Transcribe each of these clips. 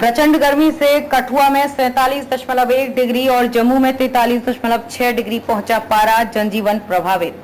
प्रचंड गर्मी से कठुआ में 47.1 डिग्री और जम्मू में 43.6 डिग्री पहुंचा पारा, जनजीवन प्रभावित।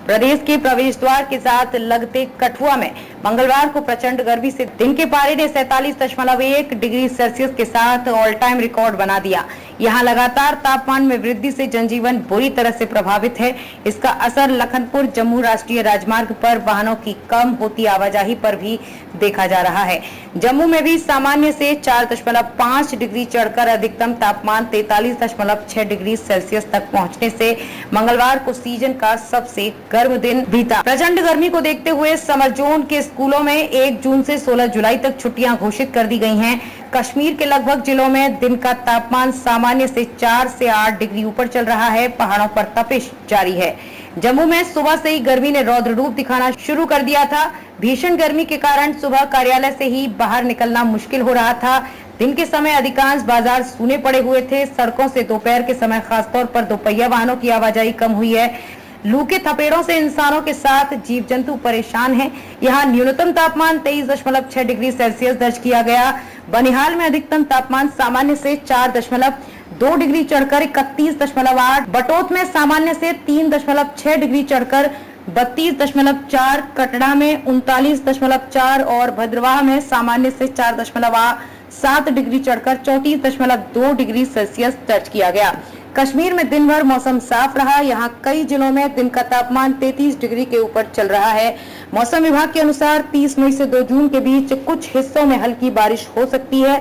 प्रदेश के प्रवेश द्वार के साथ लगते कठुआ में मंगलवार को प्रचंड गर्मी से दिन के पारे ने 47.1 डिग्री सेल्सियस के साथ ऑल टाइम रिकॉर्ड बना दिया। यहां लगातार तापमान में वृद्धि से जनजीवन बुरी तरह से प्रभावित है। इसका असर लखनपुर जम्मू राष्ट्रीय राजमार्ग पर वाहनों की कम होती आवाजाही पर भी देखा जा रहा है। जम्मू में भी सामान्य से 4.5 डिग्री चढ़कर अधिकतम तापमान 43.6 डिग्री सेल्सियस तक पहुंचने से मंगलवार को सीजन का सबसे गर्म दिन बीता। प्रचंड गर्मी को देखते हुए समर जोन के स्कूलों में 1 जून से 16 जुलाई तक छुट्टियां घोषित कर दी गई हैं। कश्मीर के लगभग जिलों में दिन का तापमान सामान्य से 4 से 8 डिग्री ऊपर चल रहा है। पहाड़ों पर तपिश जारी है। जम्मू में सुबह से ही गर्मी ने रौद्र रूप दिखाना शुरू कर दिया था। भीषण गर्मी के कारण सुबह कार्यालय से ही बाहर निकलना मुश्किल हो रहा था। दिन के समय अधिकांश बाजार सूने पड़े हुए थे। सड़कों से दोपहर के समय खासतौर पर दोपहिया वाहनों की आवाजाही कम हुई है। लू के थपेड़ों से इंसानों के साथ जीव जंतु परेशान हैं। यहाँ न्यूनतम तापमान 23.6 डिग्री सेल्सियस दर्ज किया गया। बनिहाल में अधिकतम तापमान सामान्य से 4.2 डिग्री चढ़कर 31.8, बटोत में सामान्य से 3.6 डिग्री चढ़कर 32.4, कटड़ा में 39.4 और भद्रवाह में सामान्य से 4.7 डिग्री चढ़कर 34.2 डिग्री सेल्सियस दर्ज किया गया। कश्मीर में दिन भर मौसम साफ रहा। यहाँ कई जिलों में दिन का तापमान 33 डिग्री के ऊपर चल रहा है। मौसम विभाग के अनुसार 30 मई से 2 जून के बीच कुछ हिस्सों में हल्की बारिश हो सकती है।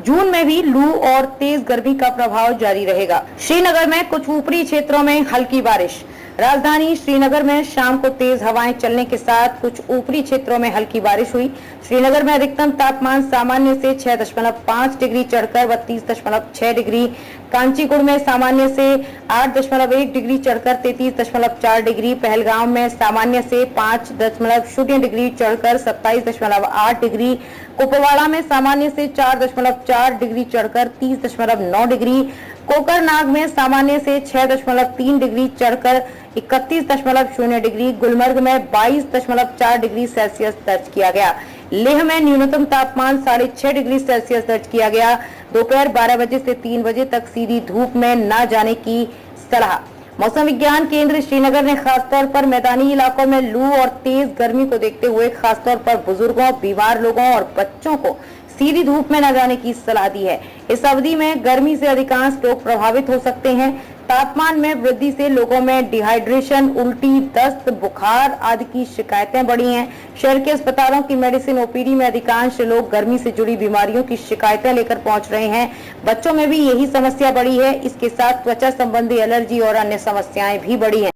जून में भी लू और तेज गर्मी का प्रभाव जारी रहेगा। श्रीनगर में कुछ ऊपरी क्षेत्रों में हल्की बारिश। राजधानी श्रीनगर में शाम को तेज हवाएं चलने के साथ कुछ ऊपरी क्षेत्रों में हल्की बारिश हुई। श्रीनगर में अधिकतम तापमान सामान्य से 6.5 डिग्री चढ़कर 32.6 डिग्री, कांचीपुर में सामान्य से 8.1 डिग्री चढ़कर 33.4 डिग्री, पहलगाम में सामान्य से 5.0 डिग्री चढ़कर 27.8 डिग्री, कुपवाड़ा में सामान्य से 4.4 डिग्री चढ़कर 30.9 डिग्री, कोकरनाग में सामान्य से 6.3 डिग्री चढ़कर 31.0 डिग्री, गुलमर्ग में 22.4 डिग्री सेल्सियस दर्ज किया गया। लेह में न्यूनतम तापमान 6.5 डिग्री सेल्सियस दर्ज किया गया। दोपहर 12 बजे से 3 बजे तक सीधी धूप में न जाने की सलाह। मौसम विज्ञान केंद्र श्रीनगर ने खासतौर पर मैदानी इलाकों में लू और तेज गर्मी को देखते हुए खासतौर पर बुजुर्गों, बीमार लोगों और बच्चों को सीधी धूप में न जाने की सलाह दी है। इस अवधि में गर्मी से अधिकांश लोग प्रभावित हो सकते हैं। तापमान में वृद्धि से लोगों में डिहाइड्रेशन, उल्टी, दस्त, बुखार आदि की शिकायतें बढ़ी हैं। शहर के अस्पतालों की मेडिसिन ओपीडी में अधिकांश लोग गर्मी से जुड़ी बीमारियों की शिकायतें लेकर पहुंच रहे हैं। बच्चों में भी यही समस्या बढ़ी है। इसके साथ त्वचा संबंधी एलर्जी और अन्य समस्याएं भी बढ़ी हैं।